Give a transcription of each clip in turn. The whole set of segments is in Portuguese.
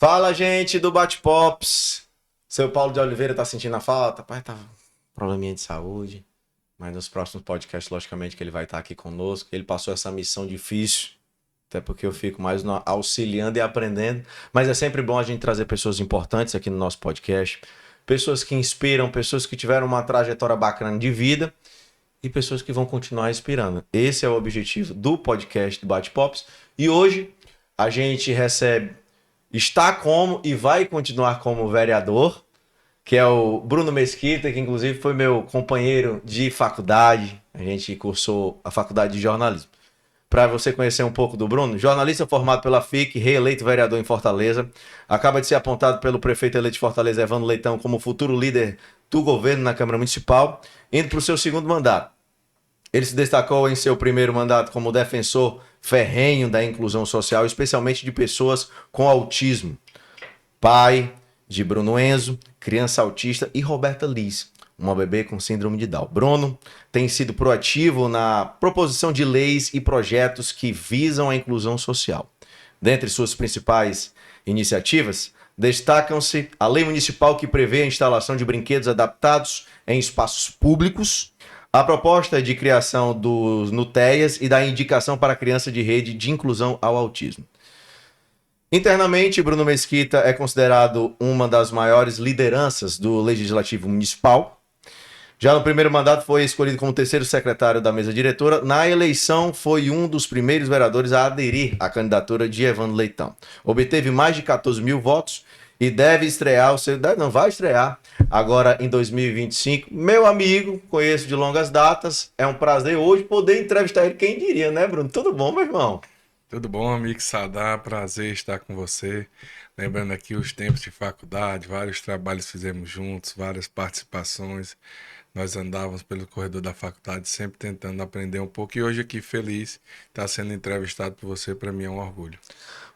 Fala, gente do Bate-Pops. Seu Paulo de Oliveira tá sentindo a falta? Pai, tá probleminha de saúde. Mas nos próximos podcasts, logicamente, que ele vai estar aqui conosco. Ele passou essa missão difícil. Até porque eu fico mais auxiliando e aprendendo. Mas é sempre bom a gente trazer pessoas importantes aqui no nosso podcast. Pessoas que inspiram, pessoas que tiveram uma trajetória bacana de vida. E pessoas que vão continuar inspirando. Esse é o objetivo do podcast do Bate-Pops. E hoje a gente recebe, está como e vai continuar como vereador, que é o Bruno Mesquita, que inclusive foi meu companheiro de faculdade. A gente cursou a faculdade de jornalismo. Para você conhecer um pouco do Bruno, jornalista formado pela FIC, reeleito vereador em Fortaleza, acaba de ser apontado pelo prefeito eleito de Fortaleza, Evandro Leitão, como futuro líder do governo na Câmara Municipal, indo para o seu segundo mandato. Ele se destacou em seu primeiro mandato como defensor ferrenho da inclusão social, especialmente de pessoas com autismo. Pai de Bruno Enzo, criança autista, e Roberta Liz, uma bebê com síndrome de Down. Bruno tem sido proativo na proposição de leis e projetos que visam a inclusão social. Dentre suas principais iniciativas, destacam-se a lei municipal que prevê a instalação de brinquedos adaptados em espaços públicos, a proposta de criação dos NUTEAs e da indicação para a criança de rede de inclusão ao autismo. Internamente, Bruno Mesquita é considerado uma das maiores lideranças do Legislativo Municipal. Já no primeiro mandato foi escolhido como terceiro secretário da mesa diretora. Na eleição foi um dos primeiros vereadores a aderir à candidatura de Evandro Leitão. Obteve mais de 14 mil votos e deve estrear o seu... Não, vai estrear agora em 2025. Meu amigo, conheço de longas datas. É um prazer hoje poder entrevistar ele. Quem diria, né, Bruno? Tudo bom, meu irmão? Tudo bom, amigo Sadá? Prazer estar com você. Lembrando aqui os tempos de faculdade, vários trabalhos fizemos juntos, várias participações. Nós andávamos pelo corredor da faculdade, sempre tentando aprender um pouco. E hoje aqui feliz estar sendo entrevistado por você, para mim é um orgulho.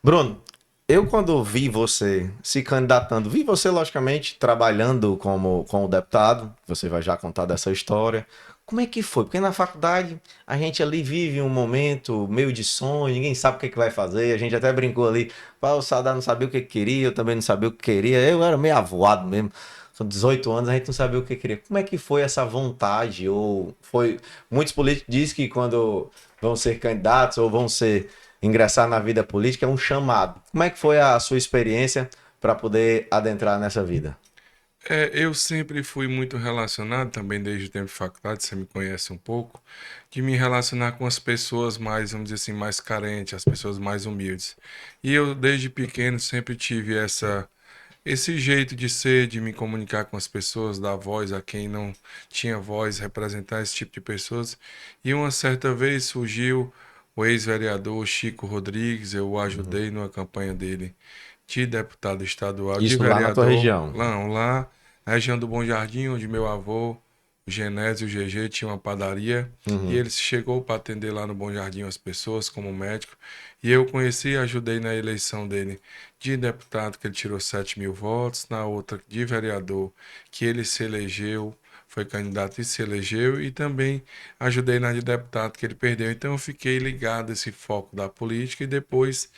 Bruno, eu quando vi você se candidatando, vi você logicamente trabalhando como deputado, você vai já contar dessa história. Como é que foi? Porque na faculdade a gente ali vive um momento meio de sonho, ninguém sabe o que vai fazer, a gente até brincou ali, o Sadar não sabia o que queria, eu também não sabia o que queria, eu era meio avoado mesmo. São 18 anos, a gente não sabia o que queria. Como é que foi essa vontade? Ou foi. Muitos políticos dizem que quando vão ser candidatos ou vão ser ingressar na vida política é um chamado. Como é que foi a sua experiência para poder adentrar nessa vida? Eu sempre fui muito relacionado, também desde o tempo de faculdade, você me conhece um pouco, de me relacionar com as pessoas mais, vamos dizer assim, mais carentes, as pessoas mais humildes. E eu, desde pequeno, sempre tive esse jeito de ser, de me comunicar com as pessoas, dar voz a quem não tinha voz, representar esse tipo de pessoas. E uma certa vez surgiu o ex-vereador Chico Rodrigues, eu o Uhum. ajudei numa campanha dele de deputado estadual, de Isso lá na tua vereador, região. lá na região do Bom Jardim, onde meu avô, o Genésio e o GG, tinha uma padaria, e Uhum. ele chegou para atender lá no Bom Jardim as pessoas como médico, e eu conheci e ajudei na eleição dele de deputado, que ele tirou 7 mil votos, na outra de vereador, que ele se elegeu, foi candidato e se elegeu, e também ajudei na de deputado, que ele perdeu. Então eu fiquei ligado a esse foco da política, e depois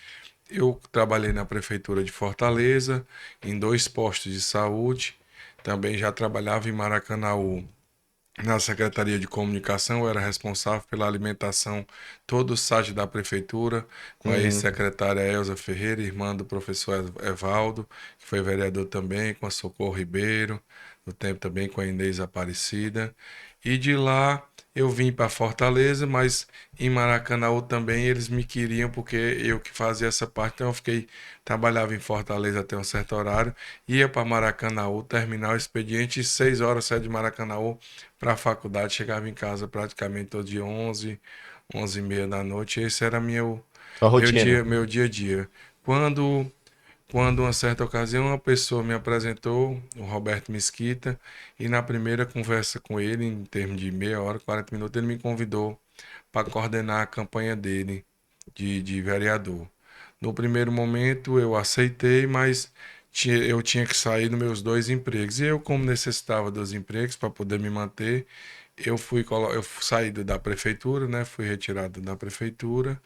eu trabalhei na prefeitura de Fortaleza, em 2 postos de saúde, também já trabalhava em Maracanaú, na Secretaria de Comunicação, eu era responsável pela alimentação, todo o site da prefeitura, com a Uhum. ex-secretária Elza Ferreira, irmã do professor Evaldo, que foi vereador também, com a Socorro Ribeiro, no tempo também com a Inês Aparecida. E de lá eu vim para Fortaleza, mas em Maracanaú também eles me queriam porque eu que fazia essa parte, então eu fiquei, trabalhava em Fortaleza até um certo horário, ia para Maracanaú, terminar o expediente, e 6 horas saía de Maracanaú para a faculdade, chegava em casa praticamente todo dia 11h30 da noite. Esse era Sua rotina. meu dia a dia. Quando, quando uma certa ocasião uma pessoa me apresentou, o Roberto Mesquita, e na primeira conversa com ele, em termos de meia hora, 40 minutos, ele me convidou para coordenar a campanha dele de vereador. No primeiro momento eu aceitei, mas eu tinha que sair dos meus 2 empregos. E eu, como necessitava dos empregos para poder me manter, eu saí da prefeitura, né? Fui retirado da prefeitura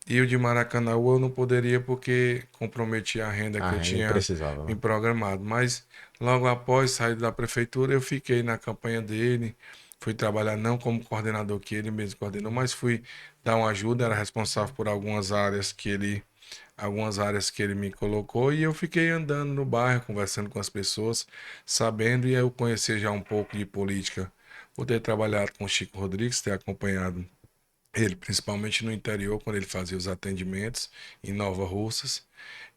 E o de Maracanaú eu não poderia porque comprometia a renda que Ah, eu ele tinha precisava, me né? programado. Mas logo após sair da prefeitura, eu fiquei na campanha dele. Fui trabalhar não como coordenador que ele mesmo coordenou, mas fui dar uma ajuda, era responsável por algumas áreas que ele me colocou e eu fiquei andando no bairro, conversando com as pessoas, sabendo e eu conhecer já um pouco de política, por ter trabalhado com o Chico Rodrigues, ter acompanhado ele, principalmente no interior, quando ele fazia os atendimentos em Nova Russas.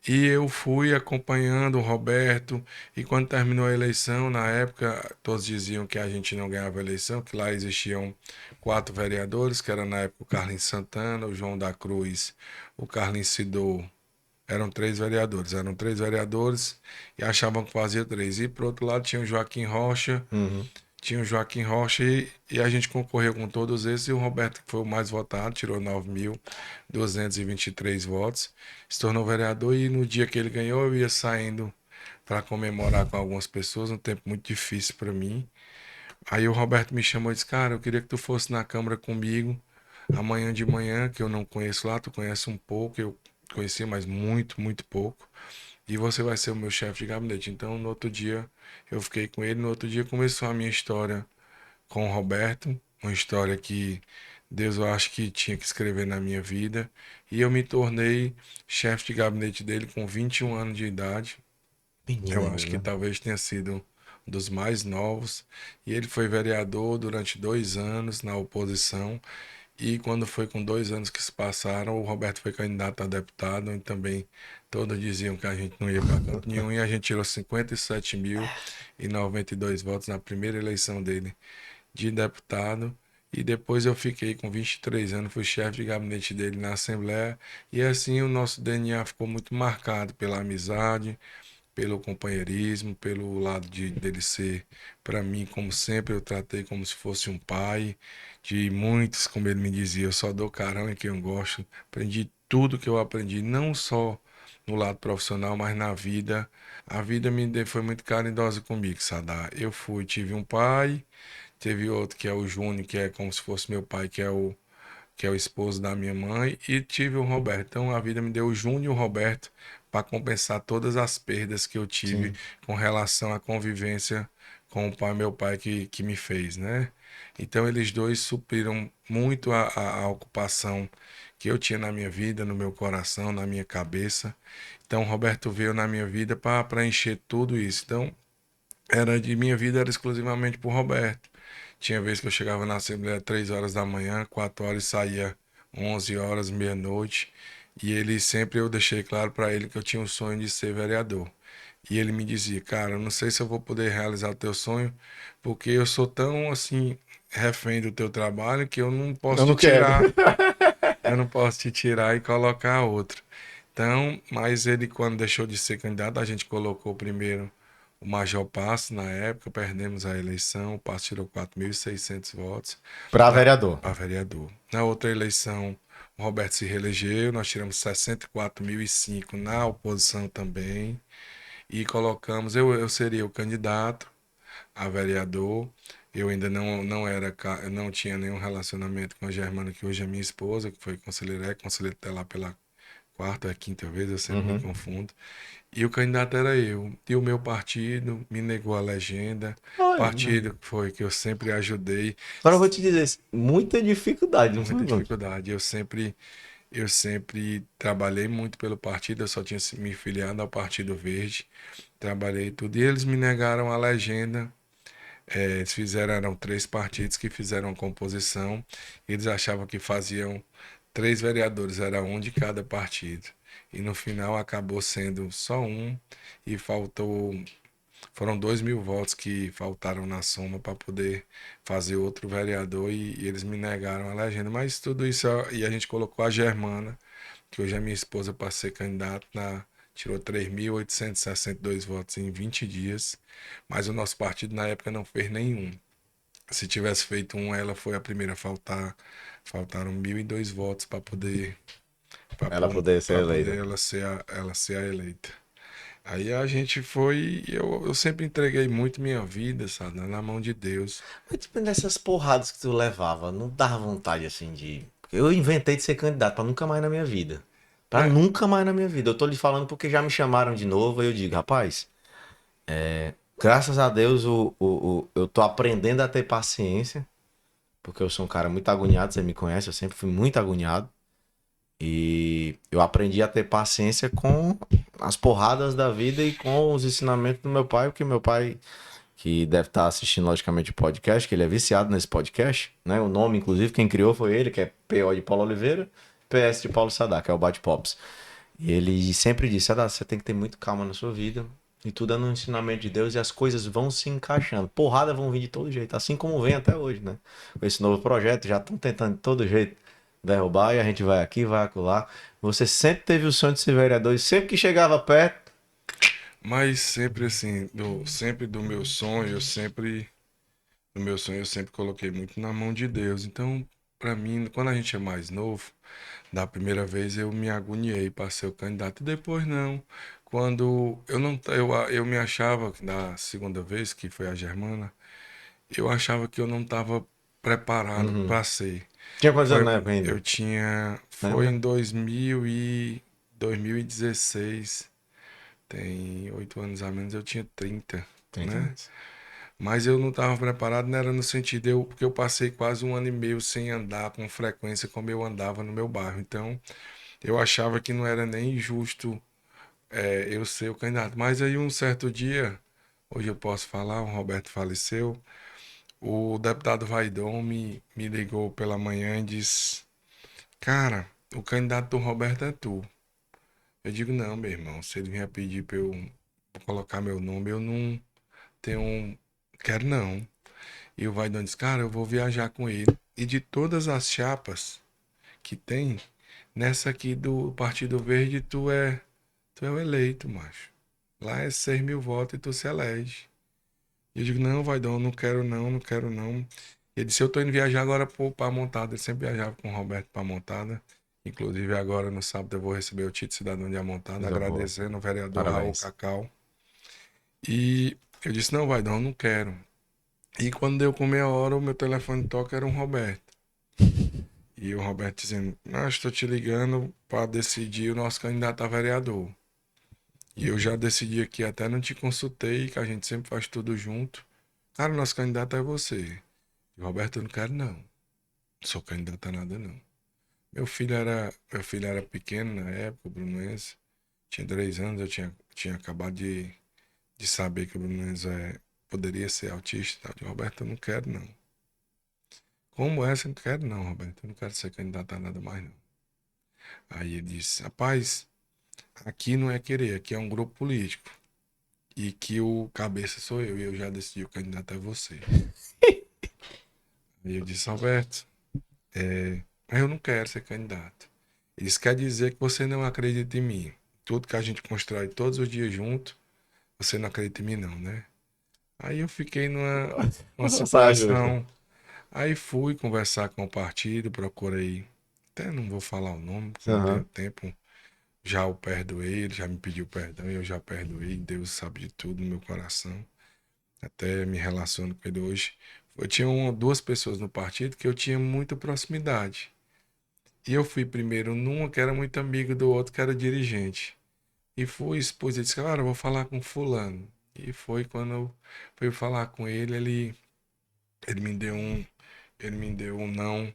E eu fui acompanhando o Roberto, e quando terminou a eleição, na época, todos diziam que a gente não ganhava a eleição, que lá existiam 4 vereadores, que era na época o Carlinhos Santana, o João da Cruz, o Carlinhos Sidor, eram três vereadores e achavam que fazia três. E por outro lado Uhum. tinha o Joaquim Rocha e a gente concorreu com todos esses e o Roberto, que foi o mais votado, tirou 9.223 votos, se tornou vereador e no dia que ele ganhou eu ia saindo para comemorar com algumas pessoas, um tempo muito difícil para mim. Aí o Roberto me chamou e disse, cara, eu queria que tu fosse na Câmara comigo amanhã de manhã, que eu não conheço lá, tu conhece um pouco, eu conhecia, mas muito, muito pouco. E você vai ser o meu chefe de gabinete. Então, no outro dia, eu fiquei com ele. No outro dia, começou a minha história com o Roberto. Uma história que Deus, eu acho que tinha que escrever na minha vida. E eu me tornei chefe de gabinete dele com 21 anos de idade. Menino Eu ainda, acho que né? talvez tenha sido um dos mais novos. E ele foi vereador durante 2 anos na oposição. E quando foi com 2 anos que se passaram, o Roberto foi candidato a deputado e também todos diziam que a gente não ia para canto nenhum e a gente tirou 57.092 votos na primeira eleição dele de deputado. E depois eu fiquei com 23 anos, fui chefe de gabinete dele na Assembleia. E assim o nosso DNA ficou muito marcado pela amizade, pelo companheirismo, pelo lado dele ser, para mim, como sempre, eu tratei como se fosse um pai. De muitos, como ele me dizia, eu só dou carão em quem eu gosto. Aprendi tudo que eu aprendi, não só no lado profissional, mas na vida. A vida foi muito caridosa comigo, Sadá. Tive um pai, teve outro que é o Júnior, que é como se fosse meu pai, que é o esposo da minha mãe, e tive o Roberto. Então a vida me deu o Júnior e o Roberto para compensar todas as perdas que eu tive Sim. com relação à convivência com o pai, meu pai que me fez, né? Então eles dois supriram muito a ocupação que eu tinha na minha vida, no meu coração, na minha cabeça. Então o Roberto veio na minha vida para preencher tudo isso. Então minha vida era exclusivamente por Roberto. Tinha vezes que eu chegava na Assembleia 3 horas da manhã, 4 horas e saía 11 horas, meia-noite. E ele sempre eu deixei claro para ele que eu tinha um sonho de ser vereador. E ele me dizia, cara, eu não sei se eu vou poder realizar o teu sonho, porque eu sou tão assim refém do teu trabalho que eu não posso Eu te não quero. tirar, eu não posso te tirar e colocar outro. Então, mas ele, quando deixou de ser candidato, a gente colocou primeiro o Major Passo, na época, perdemos a eleição, o Passo tirou 4.600 votos Pra vereador. para vereador. Na outra eleição, o Roberto se reelegeu, nós tiramos 64.005 na oposição também, e colocamos, eu seria o candidato a vereador. Eu ainda não tinha nenhum relacionamento com a Germana, que hoje é minha esposa, que foi conselheira até lá pela quarta ou quinta vez, eu sempre me Uhum. confundo. E o candidato era eu. E o meu partido me negou a legenda. Olha, Partido que foi que eu sempre ajudei, agora eu vou te dizer, muita dificuldade, não foi, muita mano? dificuldade. Eu sempre trabalhei muito pelo partido, eu só tinha me filiado ao Partido Verde. Trabalhei tudo. E eles me negaram a legenda. Eles eram 3 partidos que fizeram a composição. Eles achavam que faziam 3 vereadores, era um de cada partido. E no final acabou sendo só um e foram 2.000 votos que faltaram na soma para poder fazer outro vereador e eles me negaram a legenda. Mas tudo isso, e a gente colocou a Germana, que hoje é minha esposa, para ser candidata tirou 3.862 votos em 20 dias, mas o nosso partido na época não fez nenhum. Se tivesse feito um, ela foi a primeira a faltar. Faltaram 1.002 votos Ela poder ser para poder eleita. ela ser a eleita. Aí a gente foi, eu sempre entreguei muito minha vida, sabe, na mão de Deus. Mas tipo, nessas porradas que tu levava, não dava vontade assim de. Eu inventei de ser candidato pra nunca mais na minha vida. Pra É, nunca mais na minha vida. Eu tô lhe falando porque já me chamaram de novo. Aí eu digo, rapaz, graças a Deus eu tô aprendendo a ter paciência. Porque eu sou um cara muito agoniado, você me conhece, eu sempre fui muito agoniado. E eu aprendi a ter paciência com as porradas da vida e com os ensinamentos do meu pai, porque meu pai, que deve estar assistindo logicamente o podcast, que ele é viciado nesse podcast, né? O nome, inclusive, quem criou foi ele, que é PO de Paulo Oliveira, PS de Paulo Sadar, que é o Bate-Pops. E ele sempre disse, Sadar, você tem que ter muito calma na sua vida, e tudo é no ensinamento de Deus e as coisas vão se encaixando. Porrada vão vir de todo jeito, assim como vem até hoje, né? Com esse novo projeto, já estão tentando de todo jeito derrubar e a gente vai aqui, vai acolá. Você sempre teve o sonho de ser vereador e sempre que chegava perto. mas sempre assim, sempre do meu sonho eu sempre coloquei muito na mão de Deus. Então, pra mim, quando a gente é mais novo, da primeira vez eu me agoniei para ser o candidato. Depois não. Quando eu não eu me achava da segunda vez que foi a Germana, eu achava que eu não estava preparado Uhum. para ser. Tinha quantos anos Foi na época eu ainda? tinha foi Lembra? em 2016. Tem 8 anos a menos, eu tinha 30, 30 né? anos. Mas eu não estava preparado, não era no sentido, porque eu passei quase 1 ano e meio sem andar com frequência como eu andava no meu bairro. Então, eu achava que não era nem justo eu ser o candidato. Mas aí um certo dia, hoje eu posso falar, o Roberto faleceu, o deputado Vaidon me ligou pela manhã e disse, cara, o candidato do Roberto é tu. Eu digo, não, meu irmão, se ele vier pedir para eu colocar meu nome, eu não tenho, quero não. E o Vaidon disse, cara, eu vou viajar com ele. E de todas as chapas que tem, nessa aqui do Partido Verde, tu é o eleito, macho. Lá é 6.000 votos e tu se elege. E eu digo, não, Vaidão, não quero não, não quero não. Ele disse, eu tô indo viajar agora pra Montada. Ele sempre viajava com o Roberto pra Montada. Inclusive agora no sábado eu vou receber o título de cidadão de Amontada, Coisa boa. agradecendo o vereador Raul Parabéns. Cacau. E eu disse, não, Vaidão, não quero. E quando deu com meia hora, o meu telefone toca era um Roberto. E o Roberto dizendo, não, estou te ligando para decidir o nosso candidato a vereador. E eu já decidi aqui, até não te consultei, que a gente sempre faz tudo junto. Cara, o nosso candidato é você. E Roberto, eu não quero não. Não sou candidato a nada não. Meu filho era pequeno na época, o Bruno Enzo. Tinha 3 anos, eu tinha acabado de saber que o Bruno Enzo poderia ser autista. E tal. Eu, Roberto, eu não quero não. Como essa, eu não quero não, Roberto. Eu não quero ser candidato a nada mais não. Aí ele disse, rapaz, aqui não é querer, aqui é um grupo político. E que o cabeça sou eu, e eu já decidi o candidato é você. Aí eu disse, Alberto, mas eu não quero ser candidato. Isso quer dizer que você não acredita em mim. Tudo que a gente constrói todos os dias junto, você não acredita em mim não, né? Aí eu fiquei numa Saia justa. situação. Aí fui conversar com o partido, procurei. Até não vou falar o nome, porque não tenho Aham. tempo. Já o perdoei, ele já me pediu perdão, eu já perdoei. Deus sabe de tudo no meu coração. Até me relaciono com ele hoje. Eu tinha duas pessoas no partido que eu tinha muita proximidade. E eu fui primeiro numa que era muito amigo do outro que era dirigente. E fui, expus, ele disse, cara, eu vou falar com fulano. E foi quando eu fui falar com ele, ele me deu um, ele me deu um não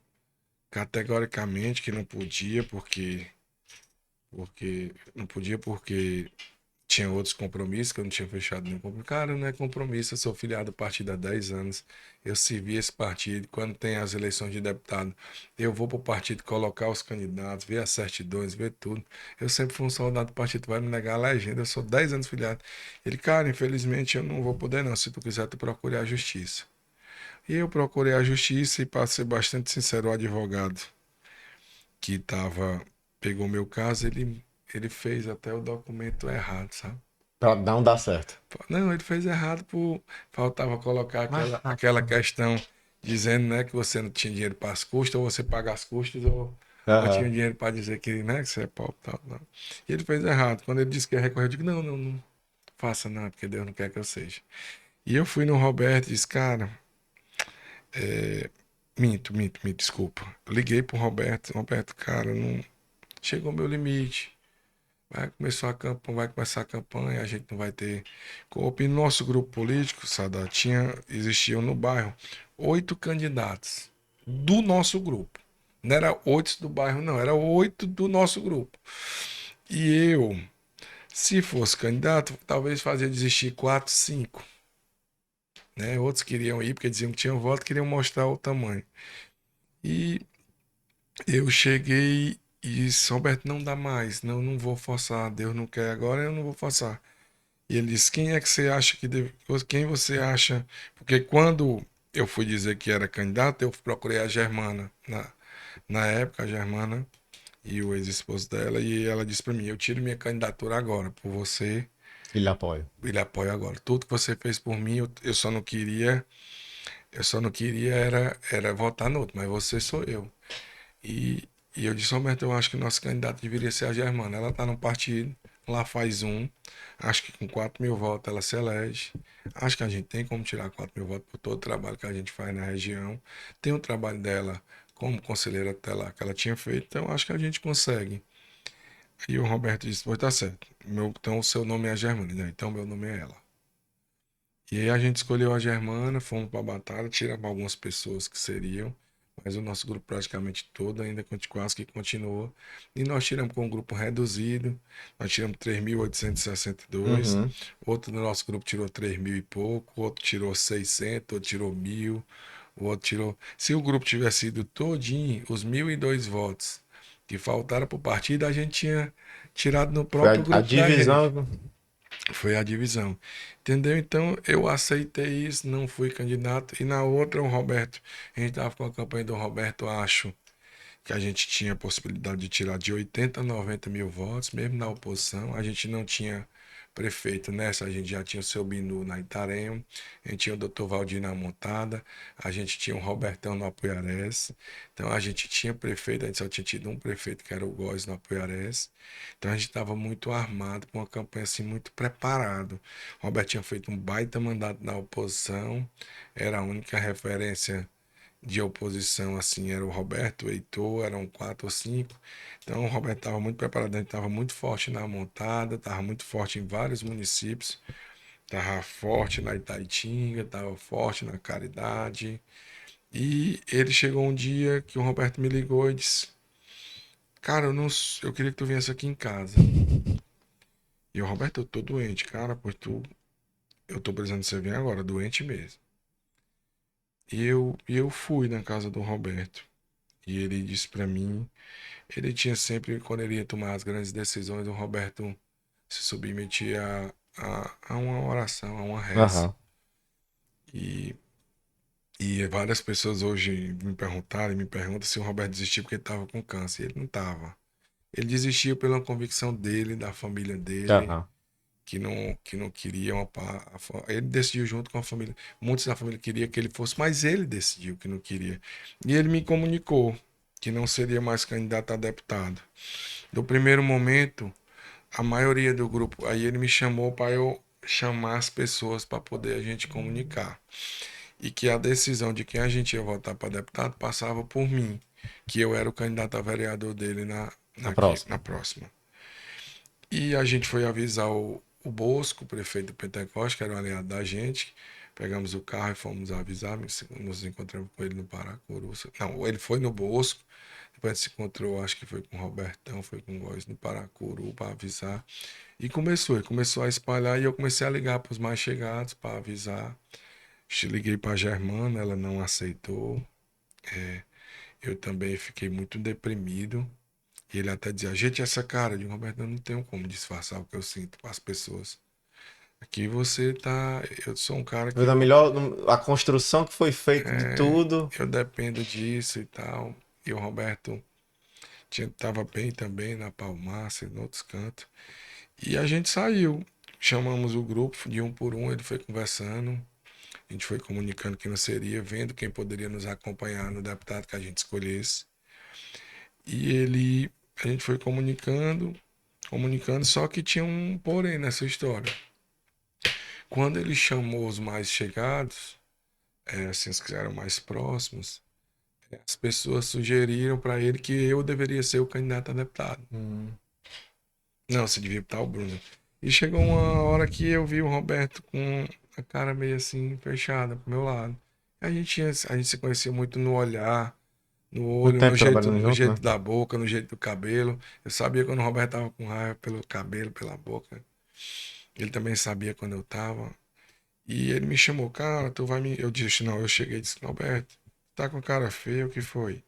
categoricamente que não podia, porque não podia porque tinha outros compromissos que eu não tinha fechado nenhum compromisso. Cara, não é compromisso, eu sou filiado do partido há 10 anos. Eu servi esse partido. Quando tem as eleições de deputado, eu vou para o partido colocar os candidatos, ver as certidões, ver tudo. Eu sempre fui um soldado do partido, vai me negar a legenda. Eu sou 10 anos filiado. Ele, cara, infelizmente eu não vou poder não. Se tu quiser, tu procure a justiça. E eu procurei a justiça e, para ser bastante sincero, o advogado que pegou meu caso, ele fez até o documento errado, sabe? Pra não dar certo. Não, ele fez errado faltava colocar Mas, aquela questão dizendo, né, que você não tinha dinheiro para as custas, ou você paga as custas, ou tinha aham. dinheiro para dizer que, né, que você é pobre, tal, não. E ele fez errado. Quando ele disse que ia recorrer, eu digo, não, não, não faça não, porque Deus não quer que eu seja. E eu fui no Roberto e disse, cara, Minto, desculpa. Eu liguei pro Roberto. Roberto, cara, não chegou o meu limite. Vai começar a campanha, a gente não vai ter. E no nosso grupo político, Sada, existiam no bairro 8 candidatos do nosso grupo. Não era 8 do bairro, não, era 8 do nosso grupo. E eu, se fosse candidato, talvez fazia desistir 4, 5. Né? Outros queriam ir porque diziam que tinham voto, queriam mostrar o tamanho. E eu cheguei e disse, Roberto, não dá mais, não vou forçar, Deus não quer agora, eu não vou forçar. E ele disse: Quem é que você acha que deve. Quem você acha. Porque quando eu fui dizer que era candidato, eu procurei a Germana. Na época, a Germana e o ex-esposo dela, e ela disse para mim: Eu tiro minha candidatura agora por você. Ele apoia. Ele apoia agora. Tudo que você fez por mim, eu só não queria. Eu só não queria era votar no outro, mas você sou eu. E eu disse, Roberto, eu acho que nosso candidato deveria ser a Germana. Ela está no partido, lá faz um. Acho que com 4.000 votos ela se elege. Acho que a gente tem como tirar 4.000 votos por todo o trabalho que a gente faz na região. Tem o trabalho dela como conselheira tutelar que ela tinha feito, então acho que a gente consegue. E o Roberto disse, pois tá certo. Então o seu nome é a Germana, né? Então meu nome é ela. E aí a gente escolheu a Germana, fomos para a batalha, tiramos algumas pessoas que seriam, mas o nosso grupo praticamente todo ainda quase que continuou. E nós tiramos com um grupo reduzido, nós tiramos 3.862, Uhum. outro do nosso grupo tirou 3.000 e pouco, outro tirou 600, outro tirou 1.000, o outro tirou... Se o grupo tivesse sido todinho, os 1.002 votos que faltaram para o partido, a gente tinha tirado no Foi próprio a grupo da gente. divisão. Foi a divisão. Entendeu? Então eu aceitei isso, não fui candidato. E na outra, o Roberto, a gente estava com a campanha do Roberto, acho que a gente tinha a possibilidade de tirar de 80 a 90 mil votos, mesmo na oposição. A gente não tinha prefeito nessa, a gente já tinha o seu Binu na Itarema, a gente tinha o doutor Valdir na Montada, a gente tinha o Robertão no Apoiarés. Então a gente tinha prefeito, a gente só tinha tido um prefeito que era o Góes no Apoiarés. Então a gente estava muito armado, com uma campanha assim muito preparado. O Roberto tinha feito um baita mandato na oposição, era a única referência de oposição, assim, era o Roberto, o Heitor, eram 4 ou 5. Então o Roberto estava muito preparado, estava muito forte na montada, estava muito forte em vários municípios, estava forte na Itaitinga, estava forte na Caridade. E ele chegou um dia que o Roberto me ligou e disse: Cara, eu queria que tu viesse aqui em casa. E o Roberto, eu tô doente, cara, eu tô precisando que você vir agora, doente mesmo. E eu fui na casa do Roberto. E ele disse pra mim, ele tinha sempre, quando ele ia tomar as grandes decisões, o Roberto se submetia a uma oração, a uma reza. Aham. E, e várias pessoas hoje me perguntaram e me perguntam se o Roberto desistiu porque ele estava com câncer. Ele não estava. Ele desistiu pela convicção dele, da família dele, Aham. que não queria ele decidiu junto com a família. Muitos da família queriam que ele fosse, mas ele decidiu que não queria. E ele me comunicou que não seria mais candidato a deputado. No primeiro momento, a maioria do grupo, aí ele me chamou para eu chamar as pessoas para poder a gente comunicar. E que a decisão de quem a gente ia votar para deputado passava por mim, que eu era o candidato a vereador dele Na próxima. na próxima. E a gente foi avisar o Bosco, o prefeito do Pentecoste, que era um aliado da gente. Pegamos o carro e fomos avisar, nos encontramos com ele no Paracuru. Não, ele foi no Bosco, depois a gente se encontrou, acho que foi com o Robertão, foi com o Góis no Paracuru para avisar. E ele começou a espalhar e eu comecei a ligar para os mais chegados para avisar. Liguei para a Germana, ela não aceitou. Eu também fiquei muito deprimido. E ele até dizia, gente, essa cara de Roberto, eu não tenho como disfarçar o que eu sinto para as pessoas. Aqui você tá. Eu sou um cara que Da melhor, a construção que foi feita de tudo. eu dependo disso e tal. E o Roberto tava bem também na Palmácia, em outros cantos. E a gente saiu. Chamamos o grupo de um por um, ele foi conversando. A gente foi comunicando quem não seria, vendo quem poderia nos acompanhar no deputado que a gente escolhesse. A gente foi comunicando, só que tinha um porém nessa história. Quando ele chamou os mais chegados, assim, os que eram mais próximos, As pessoas sugeriram para ele que eu deveria ser o candidato a deputado. Não, você devia botar o Bruno. E chegou uma hora que eu vi o Roberto com a cara meio assim, fechada pro meu lado. A gente se conhecia muito no olhar, no Muito olho, tempo trabalhando no junto, né? jeito da boca, no jeito do cabelo. Eu sabia quando o Roberto tava com raiva pelo cabelo, pela boca. Ele também sabia quando eu tava. E ele me chamou, cara, tu vai me. Eu disse, não, eu cheguei e disse, Roberto, tá com cara feia, o que foi?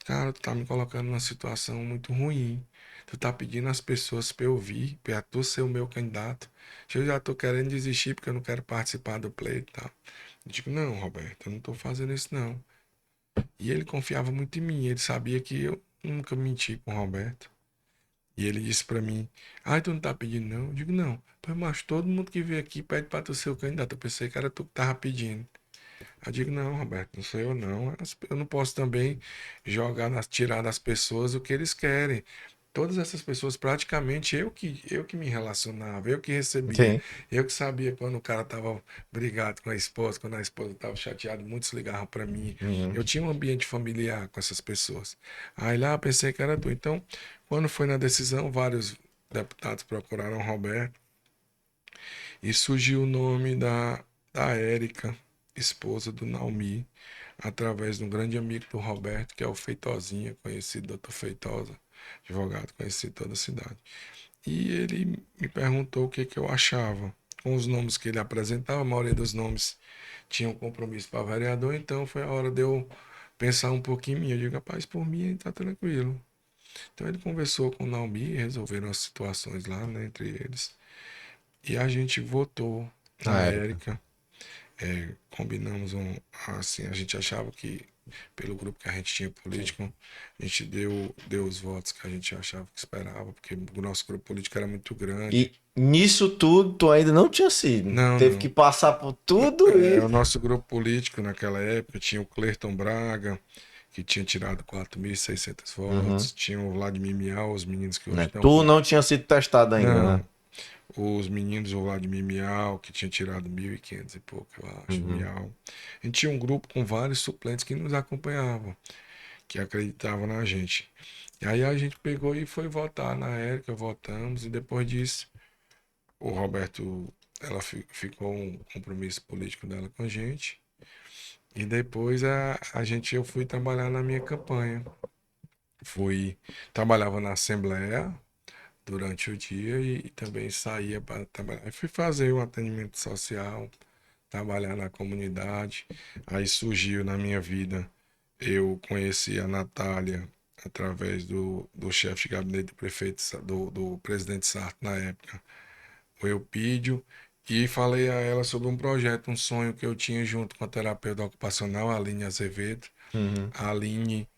Cara, tu tá me colocando numa situação muito ruim. Tu tá pedindo às pessoas pra eu vir, pra tu ser o meu candidato. Eu já tô querendo desistir porque eu não quero participar do pleito e tal. Eu digo, não, Roberto, eu não tô fazendo isso não. E ele confiava muito em mim, ele sabia que eu nunca menti com o Roberto. E ele disse pra mim, ai, tu não tá pedindo não? Eu digo, não. Pô, mas todo mundo que vem aqui pede pra tu ser o candidato. Eu pensei que era tu que tava pedindo. Eu digo, não, Roberto, não sou eu não. Eu não posso também tirar das pessoas o que eles querem. Todas essas pessoas, praticamente eu que me relacionava, eu que recebia, Sim. eu que sabia quando o cara tava brigado com a esposa, quando a esposa tava chateada, muitos ligavam para mim. Uhum. Eu tinha um ambiente familiar com essas pessoas. Aí lá eu pensei que era tu. Então, quando foi na decisão, vários deputados procuraram o Roberto e surgiu o nome da Érica, esposa do Naomi, através de um grande amigo do Roberto, que é o Feitozinha, conhecido doutor Feitosa, advogado conhecido em toda a cidade. E ele me perguntou o que, que eu achava. Com os nomes que ele apresentava, a maioria dos nomes tinham compromisso para vereador, então foi a hora de eu pensar um pouquinho em mim. Eu digo, rapaz, por mim tá tranquilo. Então ele conversou com o Naomi, resolveram as situações lá, né, entre eles. E a gente votou Na na Érica. Érica. Combinamos assim, a gente achava que pelo grupo que a gente tinha político, a gente deu os votos que a gente achava que esperava, porque o nosso grupo político era muito grande. E nisso tudo, tu ainda não tinha sido. Não, Teve que não. passar por tudo O isso. nosso grupo político naquela época tinha o Clerton Braga, que tinha tirado 4.600 Uhum. votos, tinha o Vladimir Miau, os meninos que hoje Né? estão Tu com. não tinha sido testado ainda, né? Não, os meninos, o Vladimir Miau, que tinha tirado 1.500 e pouco, eu acho, Uhum. Miau. A gente tinha um grupo com vários suplentes que nos acompanhavam, que acreditavam na gente. E aí a gente pegou e foi votar na Érica, votamos, e depois disso, o Roberto, ela ficou um compromisso político dela com a gente. E depois eu fui trabalhar na minha campanha. Trabalhava na Assembleia durante o dia e também saía para trabalhar. Eu fui fazer um atendimento social, trabalhar na comunidade. Aí surgiu na minha vida, eu conheci a Natália através do chefe de gabinete do prefeito, do presidente Sarto na época, o Eupídio, e falei a ela sobre um projeto, um sonho que eu tinha junto com a terapeuta ocupacional, a Aline Azevedo. Uhum. A Aline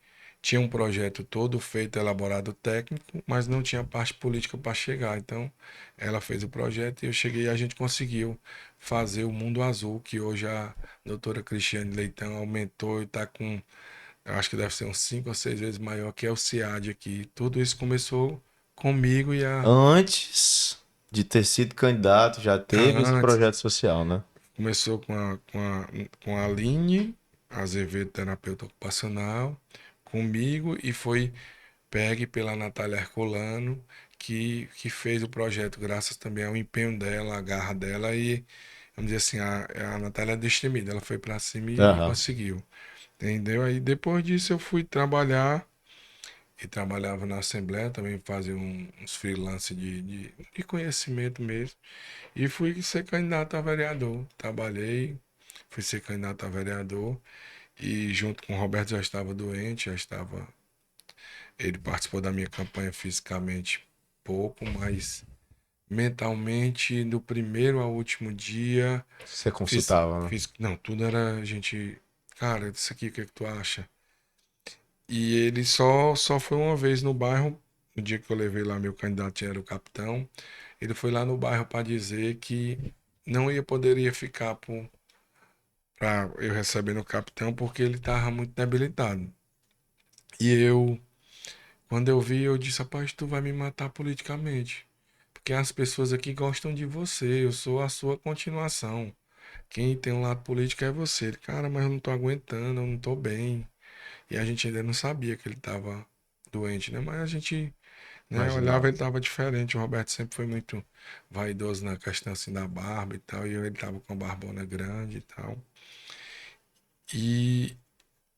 tinha um projeto todo feito, elaborado técnico, mas não tinha parte política para chegar. Então, ela fez o projeto e eu cheguei e a gente conseguiu fazer o Mundo Azul, que hoje a doutora Cristiane Leitão aumentou e está com, eu acho que deve ser uns 5 ou 6 vezes maior, que é o CIAD aqui. Tudo isso começou comigo e a. Antes de ter sido candidato, já teve esse Antes, projeto social, né? começou com a Aline Azevedo, terapeuta ocupacional, comigo e foi pegue pela Natália Herculano, que fez o projeto graças também ao empenho dela, à garra dela e, vamos dizer assim, a Natália é destemida, ela foi para cima e Aham. conseguiu, entendeu? Aí depois disso eu fui trabalhar e trabalhava na Assembleia, também fazia uns freelance de conhecimento mesmo e fui ser candidato a vereador, trabalhei, fui ser candidato a vereador e junto com o Roberto já estava doente, já estava ele participou da minha campanha fisicamente pouco, mas mentalmente, do primeiro ao último dia, Você consultava, né? não, tudo era a gente, cara, isso aqui, o que é que tu acha? E ele só foi uma vez no bairro, no dia que eu levei lá meu candidato, era o capitão, ele foi lá no bairro para dizer que não poderia ficar para eu recebendo o capitão porque ele estava muito debilitado. E eu Quando eu vi, eu disse, rapaz, tu vai me matar politicamente. Porque as pessoas aqui gostam de você, eu sou a sua continuação. Quem tem um lado político é você. Ele, cara, mas eu não tô aguentando, eu não tô bem. E a gente ainda não sabia que ele estava doente, né? Mas a gente, né, olhava, Imaginava. ele estava diferente. O Roberto sempre foi muito vaidoso na questão assim da barba e tal. E ele estava com a barbona grande e tal. E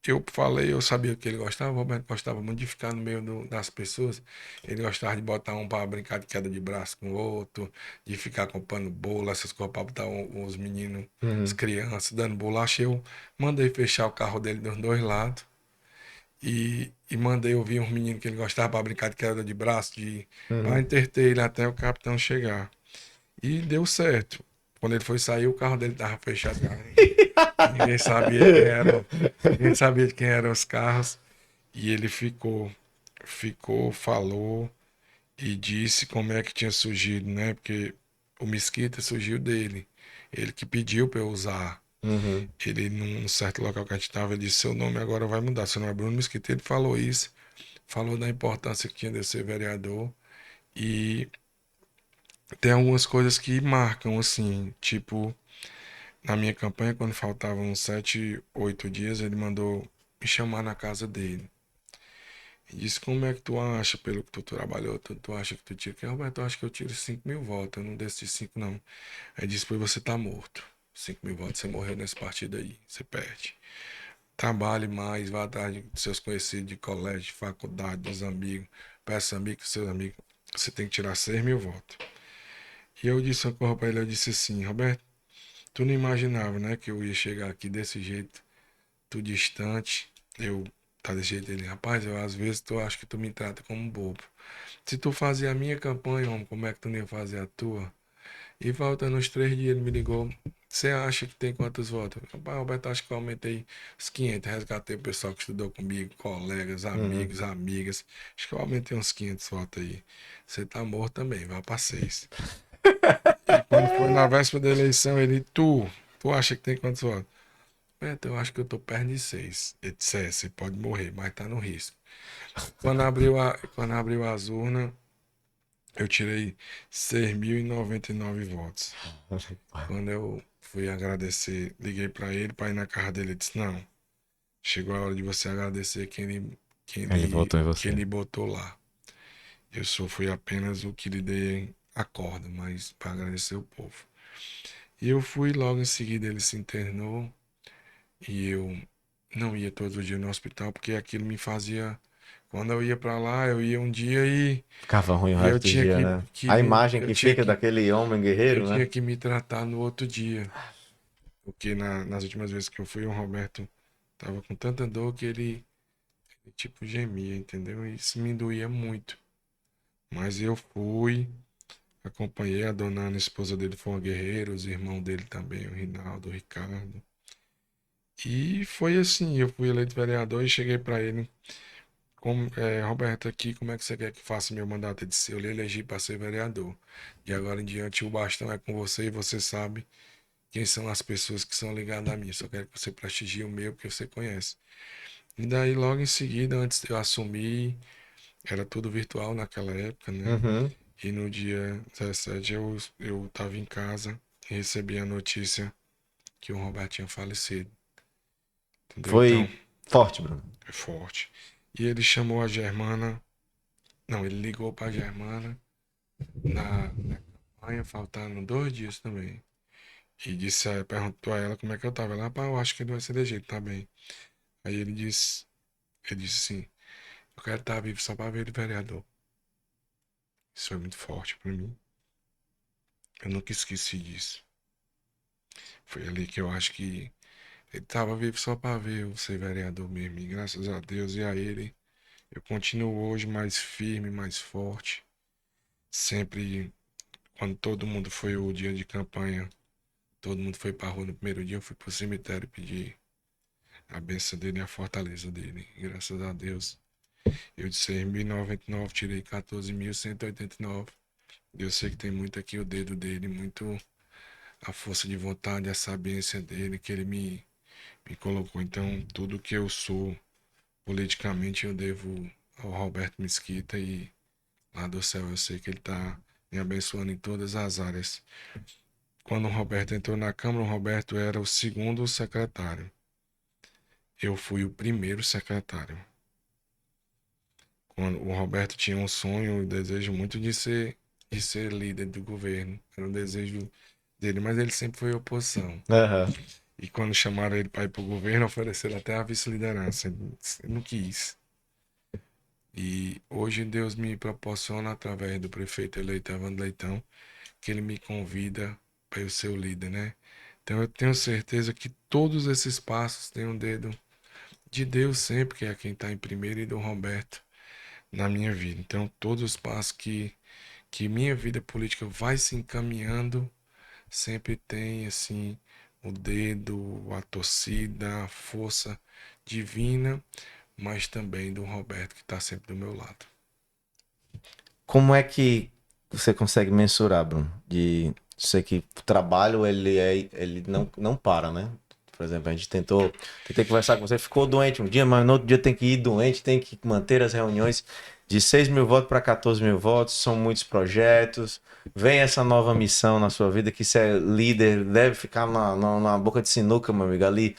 eu falei, eu sabia que ele gostava, o Roberto gostava muito de ficar no meio das pessoas. Ele gostava de botar um para brincar de queda de braço com o outro, de ficar comprando bolo, essas coisas para botar os meninos, as Uhum. crianças, dando bolacha. Eu mandei fechar o carro dele dos dois lados e mandei ouvir uns meninos que ele gostava para brincar de queda de braço, para Uhum. entreter ele até o capitão chegar. E deu certo. Quando ele foi sair, o carro dele estava fechado. Ninguém sabia quem era, ninguém sabia de quem eram os carros. E ele falou e disse como é que tinha surgido, né? Porque o Mesquita surgiu dele. Ele que pediu para eu usar. Uhum. Ele, num certo local que a gente estava, ele disse: seu nome agora vai mudar. Seu nome é Bruno Mesquita. Ele falou isso, falou da importância que tinha de eu ser vereador. E tem algumas coisas que marcam, assim, tipo, na minha campanha, quando faltavam uns 7, 8 dias, ele mandou me chamar na casa dele. E disse, como é que tu acha, pelo que tu trabalhou, tu acha que tu tira? Que, Roberto, eu acho que eu tiro 5.000 votos, eu não desço de 5 não. Aí disse, pois você tá morto. 5.000 votos, você morreu nesse partido aí, você perde. Trabalhe mais, vá atrás dos seus conhecidos de colégio, de faculdade, dos amigos, peça amigos, seus amigos. Você tem que tirar 6.000 votos. E eu disse uma coisa pra ele, eu disse assim, Roberto, tu não imaginava, né, que eu ia chegar aqui desse jeito, tu distante, eu tá desse jeito dele, rapaz, eu às vezes tu acha que tu me trata como um bobo. Se tu fazia a minha campanha, homem, como é que tu não ia fazer a tua? E faltando uns 3 dias ele me ligou, você acha que tem quantos votos? Rapaz, Roberto, acho que eu aumentei os 500, resgatei o pessoal que estudou comigo, colegas, Uhum. amigos, amigas, acho que eu aumentei uns 500 votos aí. Você tá morto também, vai pra 6. E quando foi na véspera da eleição, ele, tu acha que tem quantos votos? Beto, eu acho que eu tô perto de 6. Ele disse, você pode morrer, mas tá no risco. Quando abriu as urnas, eu tirei 6.099 votos. Quando eu fui agradecer, liguei pra ele, pra ir na casa dele, ele disse, não, chegou a hora de você agradecer Ele votou em quem você. lhe botou lá. Eu só fui apenas o que lhe dei a corda, mas para agradecer o povo. E eu fui, logo em seguida ele se internou e eu não ia todos os dias no hospital porque aquilo me fazia. Quando eu ia para lá, eu ia um dia Ficava ruim o e eu resto do tinha dia, que, né? que A me, imagem que fica daquele homem eu guerreiro, tinha né? que me tratar no outro dia. Porque nas últimas vezes que eu fui, o Roberto tava com tanta dor que ele tipo gemia, entendeu? E isso me doía muito. Mas eu fui, acompanhei a dona Ana, a esposa dele foi uma guerreira, os irmãos dele também, o Rinaldo, o Ricardo. E foi assim, eu fui eleito vereador e cheguei para ele, Roberto, aqui, como é que você quer que faça meu mandato? Ele disse, eu lhe elegi para ser vereador. De agora em diante o bastão é com você e você sabe quem são as pessoas que são ligadas a mim. Só quero que você prestigie o meu, porque você conhece. E daí, logo em seguida, antes de eu assumir, era tudo virtual naquela época, né? Uhum. E no dia 17 eu estava em casa e recebi a notícia que o Roberto tinha falecido. Entendeu? Então, Foi forte, Bruno. é forte. E ele chamou a Germana. Não, ele ligou para a Germana na campanha, faltando 2 dias também. E disse, perguntou a ela como é que eu tava. Ela, rapaz, eu acho que ele vai ser de jeito, tá bem. Aí ele disse assim, eu quero estar vivo só para ver ele vereador. Isso foi muito forte para mim. Eu nunca esqueci disso. Foi ali que eu acho que ele estava vivo só para ver eu ser vereador mesmo. E graças a Deus e a ele, eu continuo hoje mais firme, mais forte. Sempre, quando todo mundo foi o dia de campanha, todo mundo foi para rua no primeiro dia, eu fui pro cemitério pedir a benção dele e a fortaleza dele. E graças a Deus, eu de 6.099 tirei 14.189. Eu sei que tem muito aqui o dedo dele, muito a força de vontade, a sabiência dele, que ele me colocou. Então, tudo que eu sou politicamente eu devo ao Roberto Mesquita e lá do céu eu sei que ele está me abençoando em todas as áreas. Quando o Roberto entrou na Câmara, o Roberto era o segundo secretário. eu fui o primeiro secretário. Quando o Roberto tinha um sonho, um desejo muito de ser líder do governo. Era um desejo dele, mas ele sempre foi oposição. Aham. E quando chamaram ele para ir para o governo, ofereceram até a vice-liderança. Ele não quis. E hoje Deus me proporciona, através do prefeito eleito Evandro Leitão, que ele me convida para eu ser o líder, né? Então eu tenho certeza que todos esses passos têm um dedo de Deus sempre, que é quem está em primeiro, e do Roberto na minha vida. Então todos os passos que minha vida política vai se encaminhando, sempre tem assim o dedo, a torcida, a força divina, mas também do Roberto que está sempre do meu lado. Como é que você consegue mensurar, Bruno? De sei que o trabalho ele não para, né? Por exemplo, a gente tentei conversar com você, ficou doente um dia, mas no outro dia tem que ir doente, tem que manter as reuniões de 6 mil votos para 14 mil votos, são muitos projetos. Vem essa nova missão na sua vida, que você é líder, deve ficar na boca de sinuca, meu amigo, ali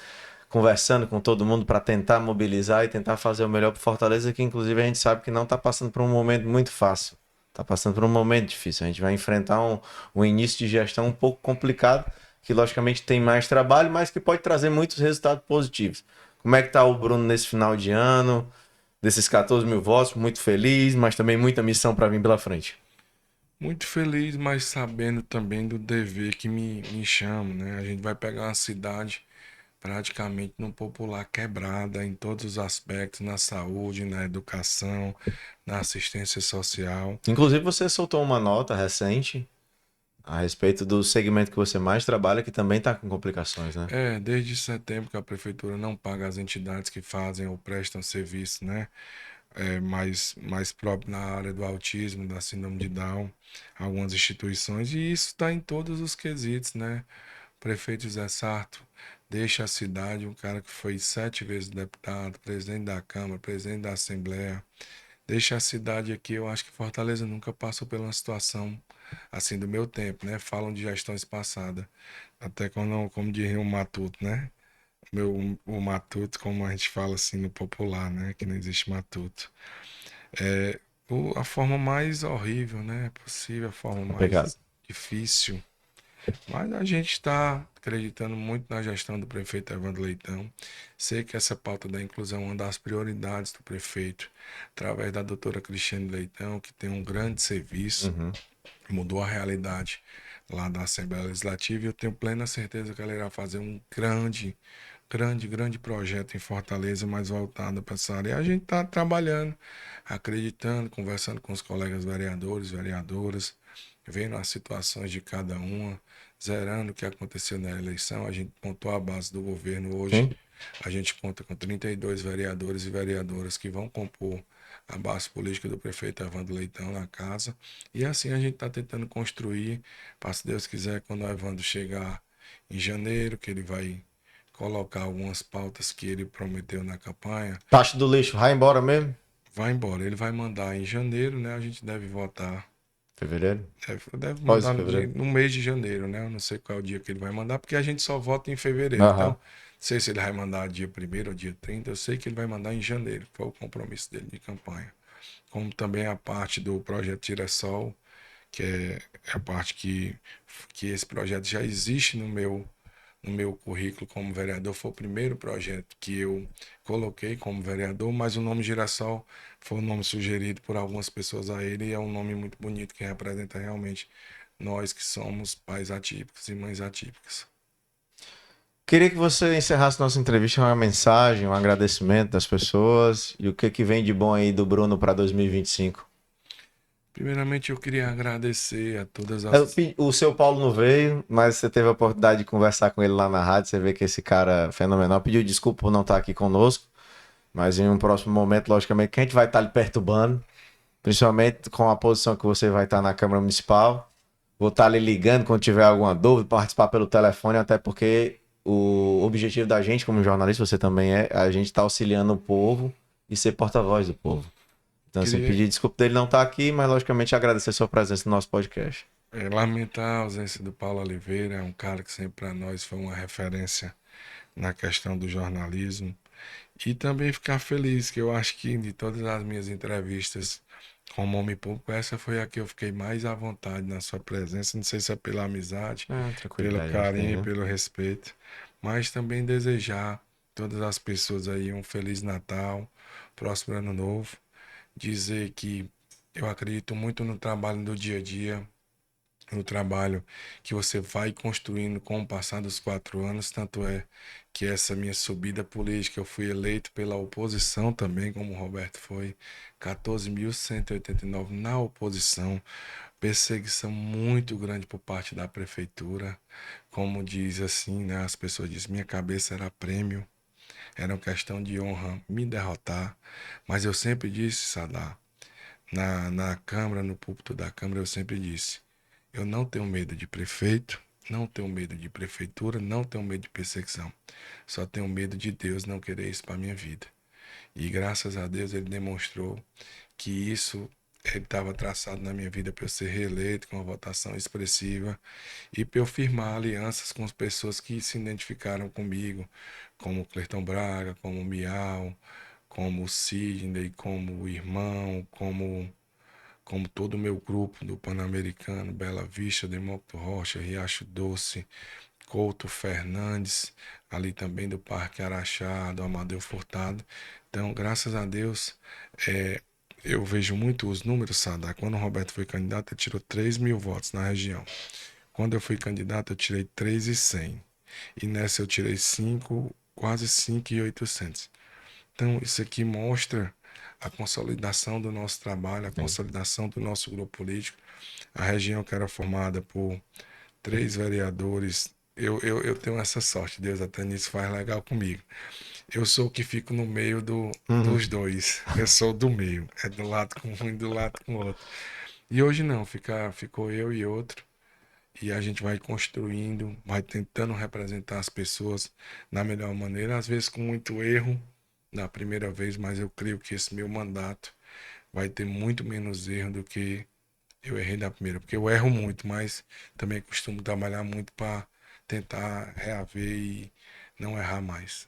conversando com todo mundo para tentar mobilizar e tentar fazer o melhor para Fortaleza, que inclusive a gente sabe que não está passando por um momento muito fácil. Está passando por um momento difícil. A gente vai enfrentar um início de gestão um pouco complicado, que logicamente tem mais trabalho, mas que pode trazer muitos resultados positivos. Como é que está o Bruno nesse final de ano? Desses 14 mil votos, muito feliz, mas também muita missão para vir pela frente. Muito feliz, mas sabendo também do dever que me chama, né? A gente vai pegar uma cidade praticamente no popular quebrada em todos os aspectos, na saúde, na educação, na assistência social. Inclusive, você soltou uma nota recente a respeito do segmento que você mais trabalha, que também está com complicações, né? É, desde setembro que a prefeitura não paga as entidades que fazem ou prestam serviço, né? Mais próprio na área do autismo, da síndrome de Down, algumas instituições, e isso está em todos os quesitos, né? O prefeito José Sarto deixa a cidade, um cara que foi 7 vezes deputado, presidente da Câmara, presidente da Assembleia, deixa a cidade aqui. Eu acho que Fortaleza nunca passou por uma situação assim do meu tempo, né? Falam de gestões passadas, até quando, como diria o Matuto, né? O Matuto, como a gente fala assim no popular, né? Que não existe Matuto. É a forma mais horrível, né? Possível, a forma Obrigado. mais difícil. Mas a gente está acreditando muito na gestão do prefeito Evandro Leitão. Sei que essa pauta da inclusão é uma das prioridades do prefeito, através da doutora Cristiane Leitão, que tem um grande serviço, Uhum. mudou a realidade lá da Assembleia Legislativa, e eu tenho plena certeza que ela irá fazer um grande projeto em Fortaleza, mais voltado para essa área. E a gente está trabalhando, acreditando, conversando com os colegas vereadores, vereadoras, vendo as situações de cada uma, zerando o que aconteceu na eleição. A gente montou a base do governo hoje. Sim. A gente conta com 32 vereadores e vereadoras que vão compor a base política do prefeito Evandro Leitão na casa. E assim a gente está tentando construir, para se Deus quiser, quando o Evandro chegar em janeiro, que ele vai colocar algumas pautas que ele prometeu na campanha, Taxa do lixo, vai embora mesmo? vai embora. Ele vai mandar em janeiro, né? A gente deve votar. Fevereiro? Deve Pós mandar fevereiro. no mês de janeiro, né? Eu não sei qual é o dia que ele vai mandar, porque a gente só vota em fevereiro. Então, Aham. não sei se ele vai mandar dia 1º ou dia 30. Eu sei que ele vai mandar em janeiro. Foi o compromisso dele de campanha. Como também a parte do projeto Tira-Sol, que é a parte que esse projeto já existe no meu currículo como vereador. Foi o primeiro projeto que eu coloquei como vereador, mas o nome Girassol foi um nome sugerido por algumas pessoas a ele, e é um nome muito bonito que representa realmente nós que somos pais atípicos e mães atípicas. Queria que você encerrasse nossa entrevista com uma mensagem, um agradecimento das pessoas e o que que vem de bom aí do Bruno para 2025. Primeiramente, eu queria agradecer a todas as. O seu Paulo não veio, mas você teve a oportunidade de conversar com ele lá na rádio. Você vê que esse cara é fenomenal. Pediu desculpa por não estar aqui conosco, mas em um próximo momento, logicamente, que a gente vai estar lhe perturbando, principalmente com a posição que você vai estar na Câmara Municipal. Vou estar lhe ligando quando tiver alguma dúvida, participar pelo telefone, até porque o objetivo da gente, como jornalista, você também é, a gente está auxiliando o povo e ser porta-voz do povo. Então, assim, Queria pedir desculpa dele não estar aqui, mas logicamente agradecer a sua presença no nosso podcast. lamentar a ausência do Paulo Oliveira, é um cara que sempre para nós foi uma referência na questão do jornalismo. E também ficar feliz, que eu acho que de todas as minhas entrevistas como homem público, essa foi a que eu fiquei mais à vontade na sua presença. Não sei se é pela amizade, Ah, pelo tranquilidade, a gente tem, carinho e né? pelo respeito, mas também desejar todas as pessoas aí um Feliz Natal, próximo Ano Novo. Dizer que eu acredito muito no trabalho do dia a dia, no trabalho que você vai construindo com o passar dos 4 anos. Tanto é que essa minha subida política, eu fui eleito pela oposição também, como o Roberto foi, 14.189 na oposição, perseguição muito grande por parte da prefeitura, como diz assim, né, as pessoas dizem, minha cabeça era prêmio, era uma questão de honra me derrotar, mas eu sempre disse, Sadá, na Câmara, no púlpito da Câmara, eu sempre disse: eu não tenho medo de prefeito, não tenho medo de prefeitura, não tenho medo de perseguição. Só tenho medo de Deus não querer isso para minha vida. E graças a Deus ele demonstrou que isso ele estava traçado na minha vida para eu ser reeleito com uma votação expressiva e para eu firmar alianças com as pessoas que se identificaram comigo, como Clerton Braga, como Miau, como o Sidney, como o irmão, como todo o meu grupo do Pan-Americano, Bela Vista, Demócrito Rocha, Riacho Doce, Couto Fernandes, ali também do Parque Araxá, do Amadeu Furtado. Então, graças a Deus, é, eu vejo muito os números, Sadá. Quando o Roberto foi candidato, ele tirou 3.000 votos na região. Quando eu fui candidato, eu tirei 3.100. E nessa eu tirei 5, quase 5.800. Então, isso aqui mostra a consolidação do nosso trabalho, a Sim. consolidação do nosso grupo político. A região que era formada por 3 vereadores. Eu tenho essa sorte, Deus até nisso faz legal comigo. Eu sou o que fico no meio Uhum. dos dois. Eu sou do meio. É do lado com um e do lado com o outro. E hoje não, ficou eu e outro. E a gente vai construindo, vai tentando representar as pessoas da melhor maneira, às vezes com muito erro na primeira vez, mas eu creio que esse meu mandato vai ter muito menos erro do que eu errei da primeira, porque eu erro muito, mas também costumo trabalhar muito para tentar reaver e não errar mais.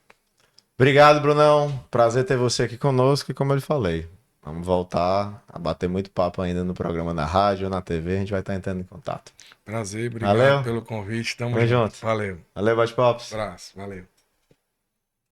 Obrigado, Brunão. Prazer ter você aqui conosco e como eu lhe falei, vamos voltar a bater muito papo ainda no programa na rádio, na TV, a gente vai estar entrando em contato. Prazer, obrigado Valeu, pelo convite, tamo tamo junto. junto. Valeu, Valeu, bate-papos. abraço, valeu.